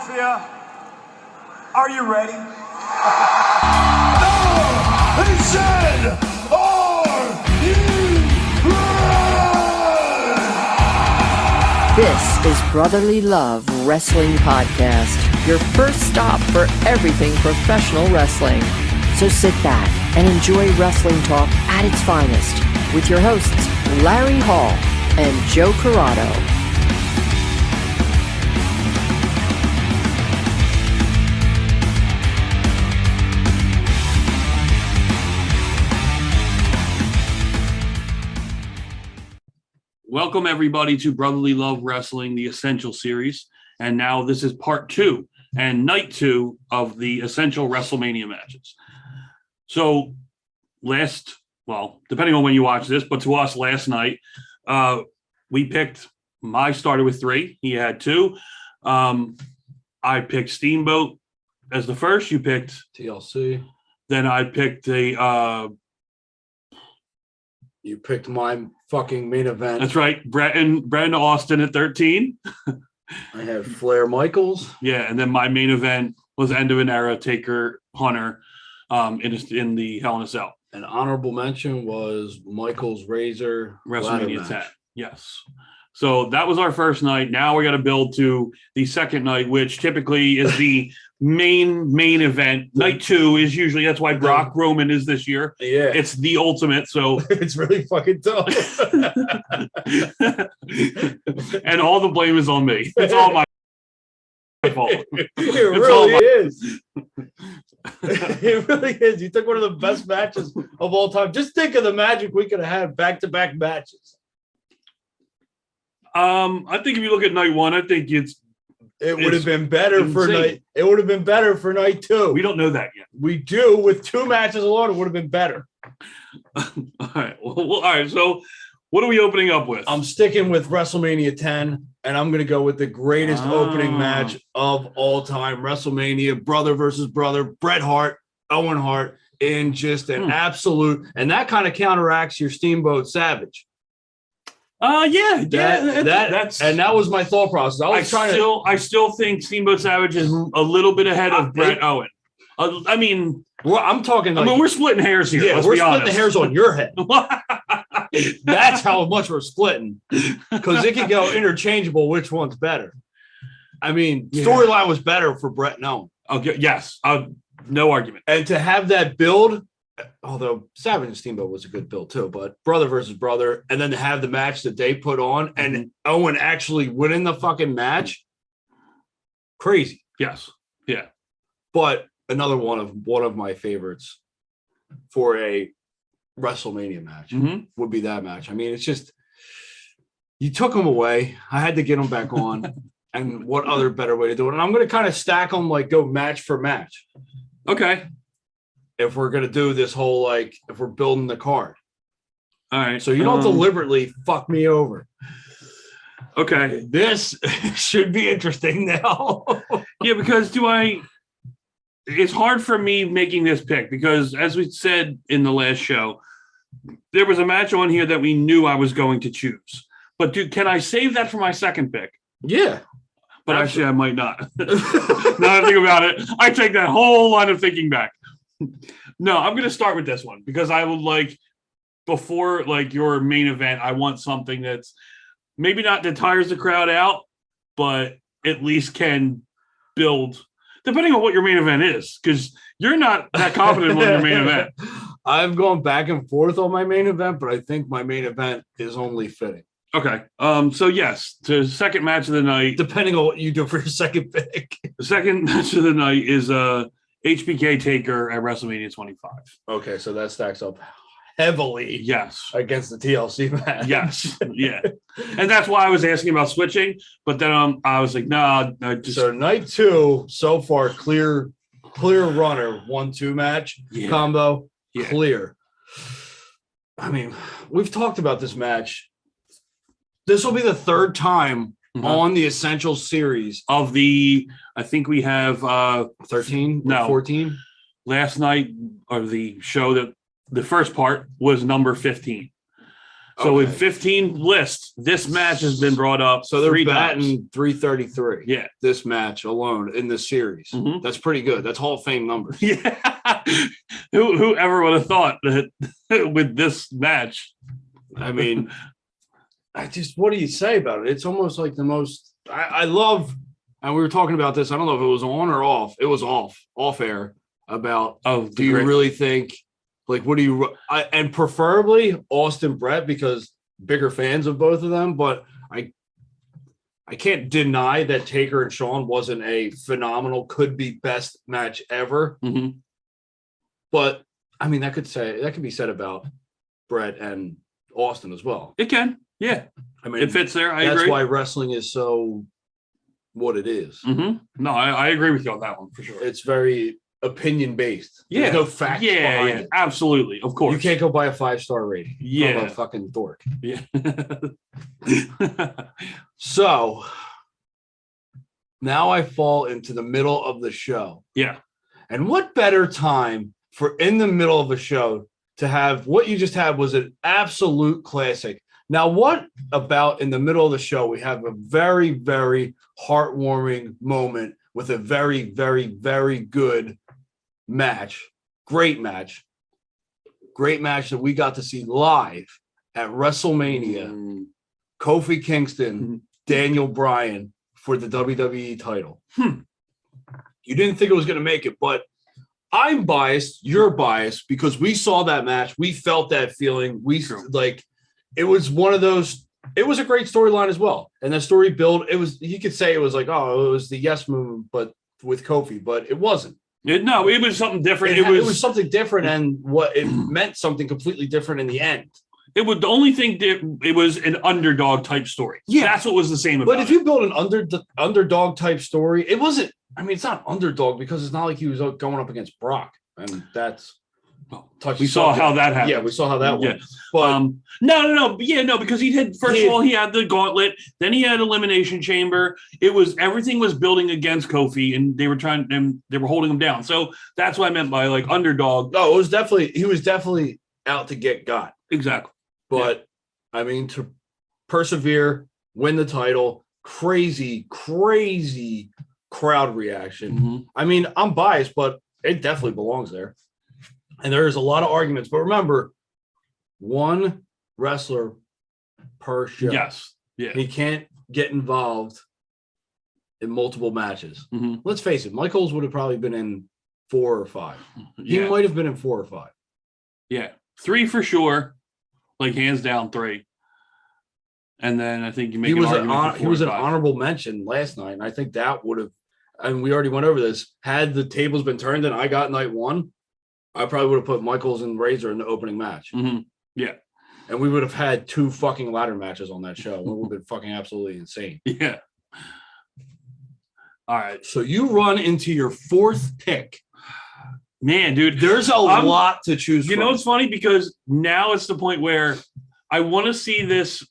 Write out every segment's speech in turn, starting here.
Mafia, are you ready? He said, "Are you ready?" This is Brotherly Love Wrestling Podcast, your first stop for everything professional wrestling. So sit back and enjoy wrestling talk at its finest with your hosts, Larry Hall and Joe Corrado. Welcome, everybody, to Brotherly Love Wrestling, the Essential Series. And now this is part 2 and night 2 of the Essential WrestleMania matches. So depending on when you watch this, but to us last night, we picked, I started with 3. He had 2. I picked Steamboat as the first. You picked TLC. Then I picked You picked my fucking main event. That's right, Brandon Austin at 13. I had Flair Michaels. Yeah, and then my main event was End of an Era, Taker, Hunter, in the Hell in a Cell. An honorable mention was Michaels Razor WrestleMania 10. Yes. So that was our first night. Now we got to build to the second night, which typically is the main event. Night 2 is usually, that's why Brock Roman is this year. Yeah. It's the ultimate. So it's really fucking tough. And all the blame is on me. It's all my fault. It really is. It really is. You took one of the best matches of all time. Just think of the magic we could have had back-to-back matches. I think if you look at night 1, I think it would have been better for night. It would have been better for night 2. We don't know that yet. We do with 2 matches alone. It would have been better. All right. Well, all right. So, what are we opening up with? I'm sticking with WrestleMania 10, and I'm going to go with the greatest opening match of all time: WrestleMania, brother versus brother, Bret Hart, Owen Hart, in just an absolute, and that kind of counteracts your Steamboat Savage. That was my thought process. I still think Steamboat Savage is a little bit ahead of Bret Owen. I'm talking. We're splitting hairs here. Yeah, we're splitting the hairs on your head. That's how much we're splitting, because it can go interchangeable. Which one's better? Storyline was better for Bret and Owen. Okay, yes, no argument. And to have that build. Although Savage and Steamboat was a good build too, but brother versus brother, and then to have the match that they put on and Owen actually winning the fucking match, crazy. Yes, yeah. But another one of my favorites for a WrestleMania match would be that match. It's just you took them away. I had to get them back on, and what other better way to do it? And I'm going to kind of stack them go match for match. Okay. If we're going to do this whole, if we're building the card. All right. So you don't deliberately fuck me over. Okay. This should be interesting now. Yeah, because it's hard for me making this pick because, as we said in the last show, there was a match on here that we knew I was going to choose. But can I save that for my second pick? Yeah. But actually, I might not. Now that I think about it, I take that whole line of thinking back. No, I'm going to start with this one because I would before your main event, I want something that's maybe not that tires the crowd out, but at least can build, depending on what your main event is, because you're not that confident on your main event. I've gone back and forth on my main event, but I think my main event is only fitting. Okay. So yes, the second match of the night, depending on what you do for your second pick. The second match of the night is HBK Taker at WrestleMania 25. Okay, so that stacks up heavily. Yes. Against the TLC match. Yes. Yeah. And that's why I was asking about switching, but then I was like, no. So night 2 so far, clear runner 1-2 match combo. Yeah. Clear. We've talked about this match. This will be the 3rd time on the Essential Series of the, I think we have 13, no, 14. Last night, or the show that the first part was number 15. So with 15 lists, this match has been brought up. So they're 3 batting times. 333. Yeah. This match alone in this series. Mhm. That's pretty good. That's Hall of Fame numbers. Yeah. Whoever would have thought that with this match? I mean, what do you say about it? It's almost like the most, I love, and we were talking about this. I don't know if it was on or off. It was off air about, do you really think, like, what do you, and preferably Austin Brett, because bigger fans of both of them, but I can't deny that Taker and Shawn wasn't a phenomenal, could be best match ever. Mm-hmm. But I mean, that could be said about Brett and Austin as well. It can, yeah. I mean, it fits there. I agree. That's why wrestling is so what it is. Mm-hmm. No, I agree with you on that one for sure. It's very opinion based. Yeah, there's no facts. Yeah, it. Absolutely, of course. You can't go by a 5-star rating. Yeah, a fucking dork. Yeah. So now I fall into the middle of the show. Yeah, and what better time for in the middle of a show to have what you just had was an absolute classic. Now, what about in the middle of the show, we have a very, very heartwarming moment with a very, very, very good match. Great match that we got to see live at WrestleMania. Kofi Kingston, Daniel Bryan for the WWE title. You didn't think it was going to make it, but I'm biased. You're biased because we saw that match. We felt that feeling. It was one of those. It was a great storyline as well, and the story build. It was. You could say it was like, oh, it was the yes movement, but with Kofi, but it wasn't. It was something different. It was something different, and what it meant something completely different in the end. It was the only thing. It was an underdog type story. Yeah, that's what was the same about. But if you build an underdog type story, it wasn't. I mean, it's not underdog because it's not like he was going up against Brock, and that's. We saw how that happened. Yeah, we saw how that went. Yeah. But no, because he had of all he had the gauntlet, then he had Elimination Chamber. Everything was building against Kofi, and they were holding him down. So that's what I meant by like underdog. No, he was definitely out to get got. Exactly. But I mean, to persevere, win the title, crazy crowd reaction. Mm-hmm. I mean, I'm biased, but it definitely belongs there. And there's a lot of arguments, but remember, one wrestler per show. Yes. Yeah. He can't get involved in multiple matches. Mm-hmm. Let's face it, Michaels would have probably been in 4 or 5. Yeah. He might have been in 4 or 5. Yeah. 3 for sure. Like hands down 3. And then I think you make he was an honorable mention last night. And I think that would have, and we already went over this, had the tables been turned and I got night 1, I probably would have put Michaels and Razor in the opening match. Mm-hmm. Yeah. And we would have had 2 fucking ladder matches on that show. It would have been fucking absolutely insane. Yeah. All right. So you run into your 4th pick. Man, dude. There's a lot to choose from. You know, it's funny because now it's the point where I want to see this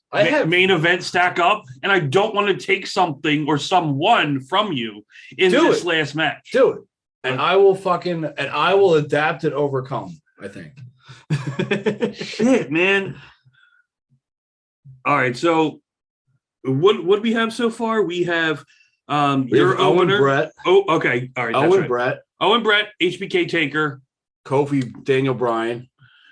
main event stack up, and I don't want to take something or someone from you in this last match. Do it. And I will adapt and overcome, I think. Shit, man. All right, so what we have so far? We have your Owen opener. Brett. Oh, okay. All right. Owen Brett. Owen Brett, HBK Taker. Kofi, Daniel Bryan.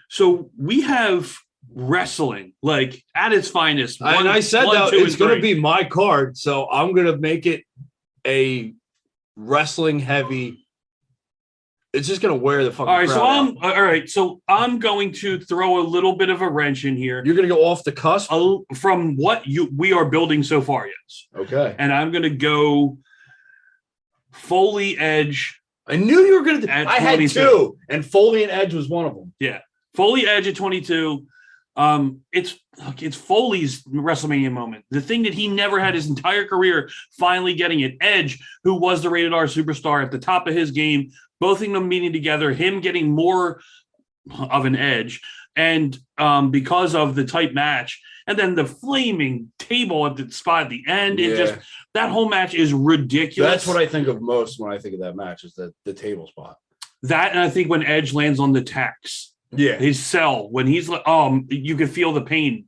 So we have wrestling like at its finest. And I said that it's going to be my card, so I'm going to make it a wrestling heavy. It's just going to wear the fucking. All right, so I'm going to throw a little bit of a wrench in here. You're going to go off the cusp from what we are building so far, yes. Okay. And I'm going to go Foley Edge. I knew you were going to. I had 2, and Foley and Edge was one of them. Yeah, Foley Edge at 22. It's Foley's WrestleMania moment. The thing that he never had his entire career, finally getting it. Edge, who was the rated R superstar at the top of his game, both of them meeting together, him getting more of an edge, and because of the tight match, and then the flaming table at the spot at the end, it just that whole match is ridiculous. That's what I think of most when I think of that match is the table spot. That, and I think when Edge lands on the tacks. Yeah, his cell when he's like, you can feel the pain.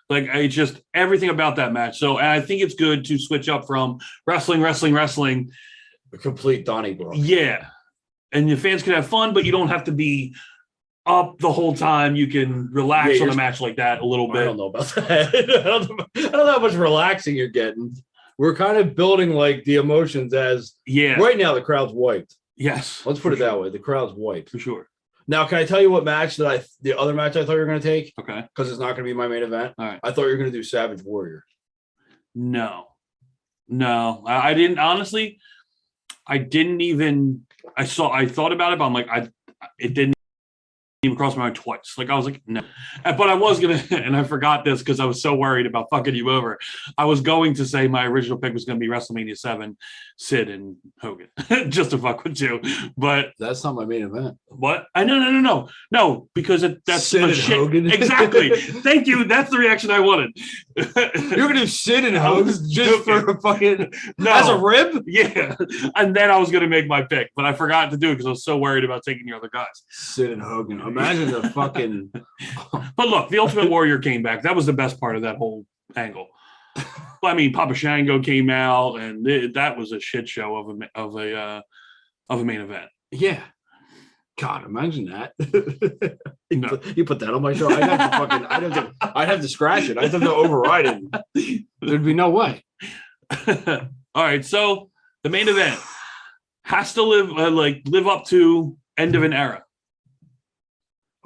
Like, it's just everything about that match. So, and I think it's good to switch up from wrestling. A complete Donnybrook. Yeah. And the fans can have fun, but you don't have to be up the whole time. You can relax on a match like that a little bit. I don't know about that. I don't know how much relaxing you're getting. We're kind of building like the emotions as right now the crowd's wiped. Yes. Let's put it that way. The crowd's wiped. For sure. Now, can I tell you what match the other match I thought you were going to take? Okay. Because it's not going to be my main event. All right. I thought you were going to do Savage Warrior. No, I didn't. Honestly, I didn't even. I thought about it, but I'm like, it didn't even cross my mind twice. Like, I was like, no. But I was gonna, and I forgot this because I was so worried about fucking you over. I was going to say my original pick was going to be WrestleMania 7, Sid and Hogan, just to fuck with you. But that's not my main event. What? No, because that's Sid and shit. Hogan. Exactly. Thank you. That's the reaction I wanted. You're gonna do Sid and Hogan just for a fucking as a rib? Yeah. And then I was gonna make my pick, but I forgot to do it because I was so worried about taking your other guys. Sid and Hogan. Imagine the fucking. But look, the Ultimate Warrior came back. That was the best part of that whole angle. I mean, Papa Shango came out, and that was a shit show of a main event. Yeah. God, imagine that. No. You put that on my show. I'd have to scratch it. I'd have to override it. There'd be no way. All right, so the main event has to live up to end of an era.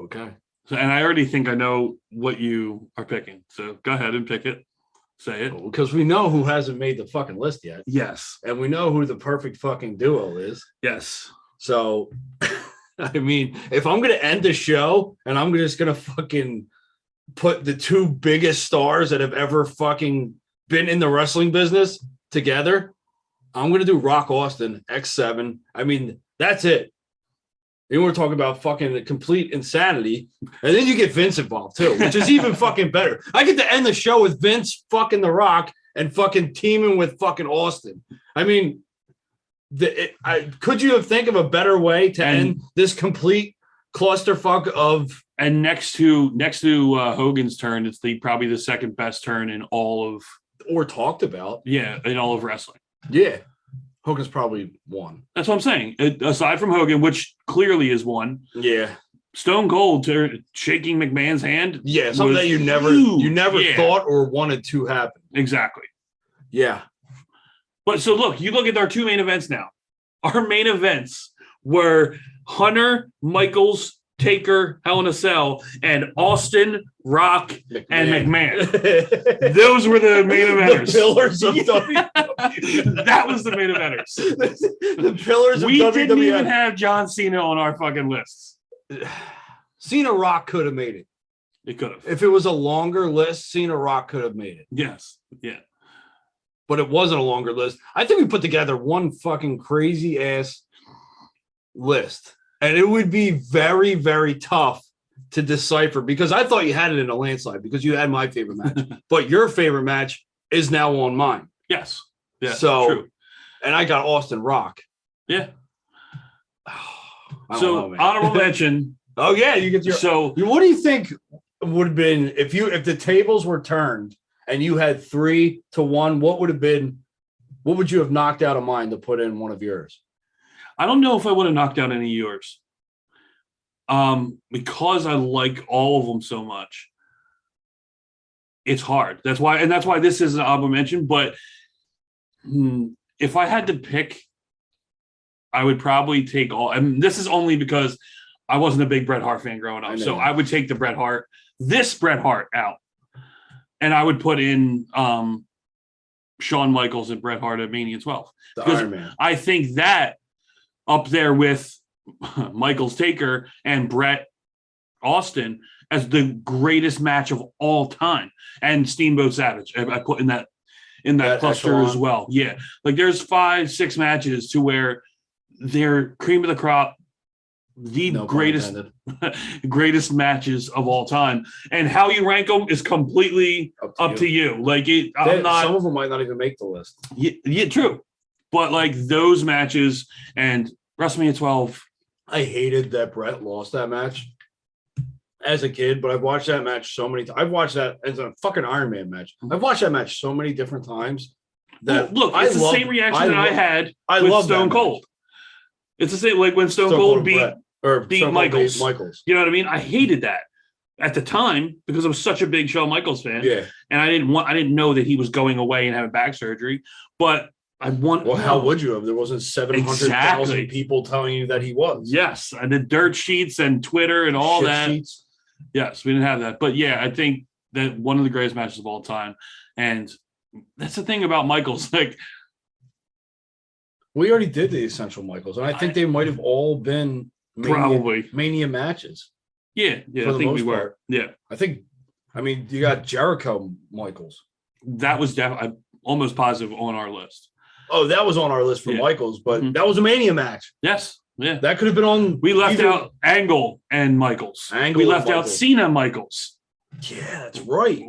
Okay. So, and I already think I know what you are picking. So go ahead and pick it. Say it. Because we know who hasn't made the fucking list yet. Yes. And we know who the perfect fucking duo is. Yes. So, I mean, if I'm going to end the show and I'm just going to fucking put the two biggest stars that have ever fucking been in the wrestling business together, I'm going to do Rock Austin, X7. I mean, that's it. You want to talk about fucking complete insanity, and then you get Vince involved too, which is even fucking better. I get to end the show with Vince fucking The Rock and fucking teaming with fucking Austin. I mean, could you have think of a better way to end this complete clusterfuck of? And next to Hogan's turn, it's probably the second best turn in all of or talked about. Yeah, in all of wrestling. Yeah. Hogan's probably one. That's what I'm saying. Aside from Hogan, which clearly is one. Yeah. Stone Cold shaking McMahon's hand. Yeah, something that you never thought or wanted to happen. Exactly. Yeah. But so look, you look at our two main events now. Our main events were Hunter, Michaels, Taker, Hell in a Cell, and Austin, Rock, and McMahon. Those were the main eventers. The pillars of WWE. That was the main eventers. The pillars of WWE. We didn't even have John Cena on our fucking lists. Cena Rock could have made it. It could have. If it was a longer list, Cena Rock could have made it. Yes. Yeah. But it wasn't a longer list. I think we put together one fucking crazy ass list. And it would be very, very tough to decipher because I thought you had it in a landslide because you had my favorite match. But your favorite match is now on mine. Yes. Yeah. So, true. And I got Austin Rock. Yeah. So honorable mention. Oh yeah, you get your. So what do you think would have been if the tables were turned and you had 3-1? What would have been? What would you have knocked out of mine to put in one of yours? I don't know if I would have knocked out any of yours. Because I like all of them so much. It's hard. That's why this is an honorable mention. But if I had to pick, I would probably take all. And this is only because I wasn't a big Bret Hart fan growing up. So I would take the Bret Hart out. And I would put in Shawn Michaels and Bret Hart at Mania 12. The Iron Man. I think that up there with Michaels Taker and Bret Austin as the greatest match of all time, and Steamboat Savage I put in that cluster echelon as well. Yeah, like there's 5-6 matches to where they're cream of the crop, greatest matches of all time, and how you rank them is completely up to you. Like some of them might not even make the list. Yeah, true. But like those matches and WrestleMania 12. I hated that Bret lost that match. as a kid, but I've watched that match so many times. I've watched that as a fucking Iron Man match. I've watched that match so many different times. That look, it's the same reaction that I had with Stone Cold. It's the same like when Stone Cold beat Michaels. You know what I mean? I hated that at the time because I was such a big Shawn Michaels fan. Yeah. And I didn't know that he was going away and having back surgery. But I want. Well, how would you have? There wasn't 700,000 people telling you that he was. Yes, and the dirt sheets and Twitter and all that. Sheets. Yes, we didn't have that. But yeah, I think that one of the greatest matches of all time. And that's the thing about Michaels. Like, we already did the Essential Michaels, and I think they might have all been Mania matches. Yeah, I think we were. Part. Yeah, I mean, you got Jericho Michaels. That was definitely. I'm almost positive on our list. Oh, that was on our list for Michaels, but that was a Mania match. Yes. Yeah. That could have been on. We left out Angle and Michaels. We left out Cena Michaels. Yeah, that's right.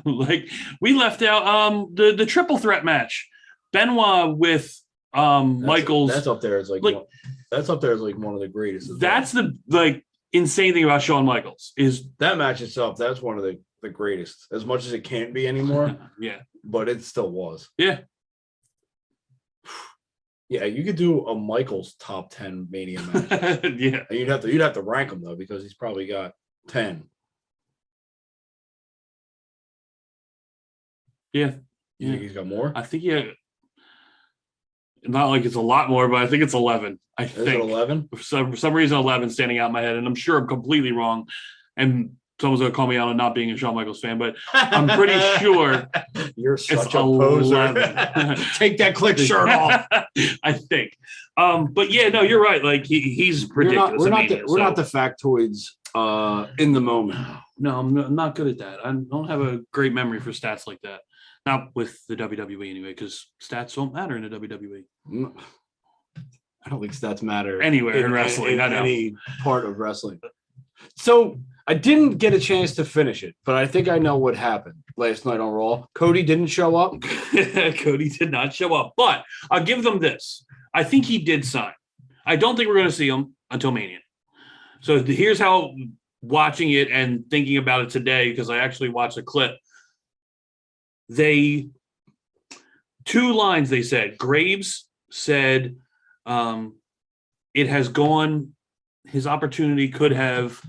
Like we left out the triple threat match. Benoit with Michaels. That's up there as that's up there as like one of the greatest. That's the insane thing about Shawn Michaels is that match itself. That's one of the greatest, as much as it can't be anymore. Yeah. But it still was. Yeah. Yeah, you could do a Michaels top 10 Mania match. Yeah. And you'd have to rank them though, because he's probably got 10. Yeah. You think he's got more? I think not like it's a lot more, but I think it's 11. I think it 11? For some reason 11 standing out in my head, and I'm sure I'm completely wrong. And someone's gonna call me out on not being a Shawn Michaels fan, but I'm pretty sure you're such a poser. Take that click shirt off. I think. But yeah, no, you're right. Like he's ridiculous. We're not the factoids in the moment. No, I'm not good at that. I don't have a great memory for stats like that. Not with the WWE anyway, because stats don't matter in the WWE. I don't think stats matter anywhere in wrestling. In any part of wrestling. So I didn't get a chance to finish it, but I think I know what happened last night on Raw. Cody didn't show up. Cody did not show up, but I'll give them this. I think he did sign. I don't think we're going to see him until Mania. So here's how, watching it and thinking about it today, because I actually watched a clip. Two lines they said. Graves said, it has gone, his opportunity could have,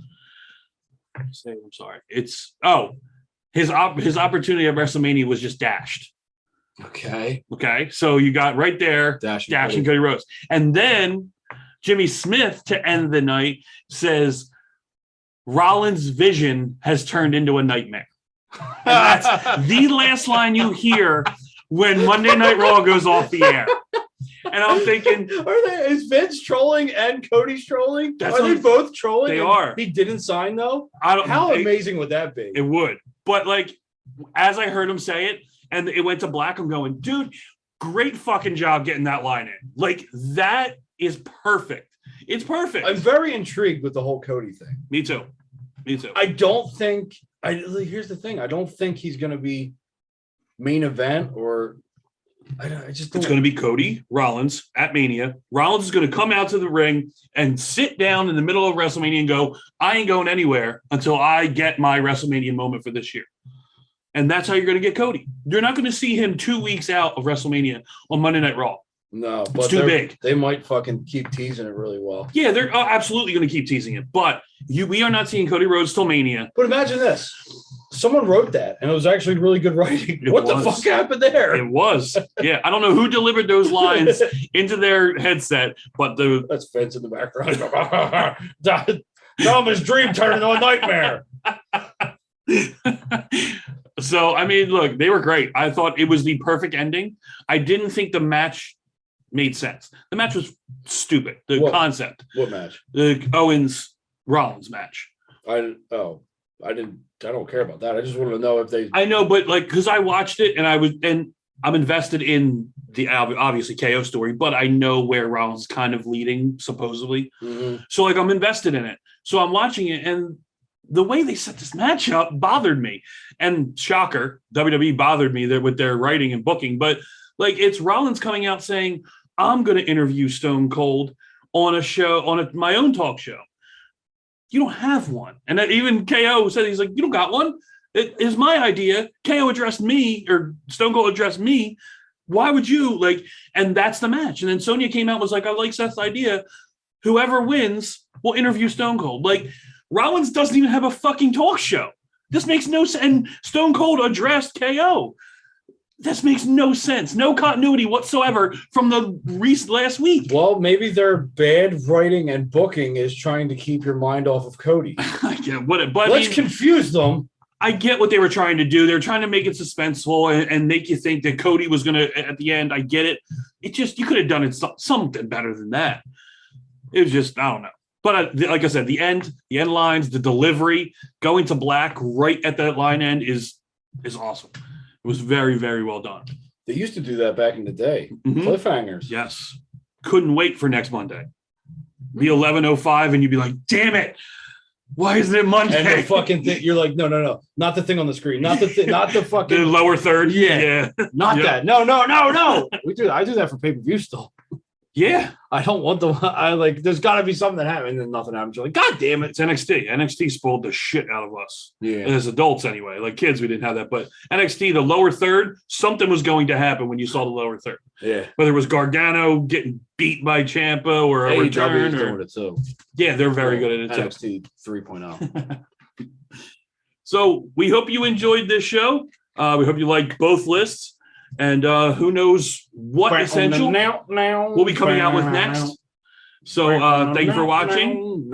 I'm sorry. His opportunity at WrestleMania was just dashed. Okay. So you got right there, dashing Cody Rhodes. And then Jimmy Smith to end the night says, Rollins' vision has turned into a nightmare. And that's the last line you hear when Monday Night Raw goes off the air. And I'm thinking, is Vince trolling and Cody's trolling? Are they both trolling? They are. He didn't sign though. How amazing would that be? It would. But like, as I heard him say it, and it went to black, I'm going, dude, great fucking job getting that line in. Like that is perfect. It's perfect. I'm very intrigued with the whole Cody thing. Me too. I don't think. Here's the thing. I don't think he's going to be main event or. I just don't. It's going to be Cody Rollins at Mania. Rollins is going to come out to the ring and sit down in the middle of WrestleMania and go, I ain't going anywhere until I get my WrestleMania moment for this year. And that's how you're going to get Cody. You're not going to see him 2 weeks out of WrestleMania on Monday Night Raw. No, but it's too big. They might fucking keep teasing it really well. Yeah, they're absolutely going to keep teasing it. But we are not seeing Cody Rhodes till Mania. But imagine this. Someone wrote that, and it was actually really good writing. What the fuck happened there? It was. Yeah, I don't know who delivered those lines into their headset, but that's Vince in the background. Drama's dream turned into a nightmare. So, I mean, look, they were great. I thought it was the perfect ending. I didn't think the match made sense. The match was stupid. Concept. What match? The Owens-Rollins match. I don't care about that. I just wanted to know if they. I know, but like, because I watched it and I'm invested in the obviously KO story, but I know where Rollins is kind of leading supposedly. Mm-hmm. So like, I'm invested in it. So I'm watching it, and the way they set this match up bothered me. And shocker, WWE bothered me with their writing and booking. But like, it's Rollins coming out saying, "I'm going to interview Stone Cold on a show, my own talk show." You don't have one. And that even KO said, he's like, you don't got one. It is my idea. KO addressed me, or Stone Cold addressed me. Why would you like? And that's the match. And then Sonya came out and was like, I like Seth's idea. Whoever wins will interview Stone Cold. Like, Rollins doesn't even have a fucking talk show. This makes no sense. And Stone Cold addressed KO. This makes no sense. No continuity whatsoever from the last week. Well, maybe their bad writing and booking is trying to keep your mind off of Cody. I get what it, but let's confuse them. I get what they were trying to do. They're trying to make it suspenseful and make you think that Cody was going to, at the end, I get it. It just, you could have done it something better than that. It was just, I don't know. But like I said, the end lines, the delivery, going to black right at that line end is awesome. It was very, very well done. They used to do that back in the day. Mm-hmm. Cliffhangers. Yes. Couldn't wait for next Monday. Be 11:05 and you'd be like, damn it. Why isn't it Monday? And the fucking thing, you're like, no. Not the thing on the screen. Not the thing, not the fucking the lower third. Yeah. Not that. No. I do that for pay-per-view still. Yeah. I don't want there's gotta be something that happened and then nothing happens. You're like, God damn it. It's NXT. NXT spoiled the shit out of us. Yeah. As adults anyway. Like kids, we didn't have that. But NXT, the lower third, something was going to happen when you saw the lower third. Yeah. Whether it was Gargano getting beat by Ciampa or a return. Doing it too. Yeah, they're very good at it too. NXT 3.0. So we hope you enjoyed this show. We hope you like both lists. And who knows what Essential we'll be coming out with next. So thank you for watching.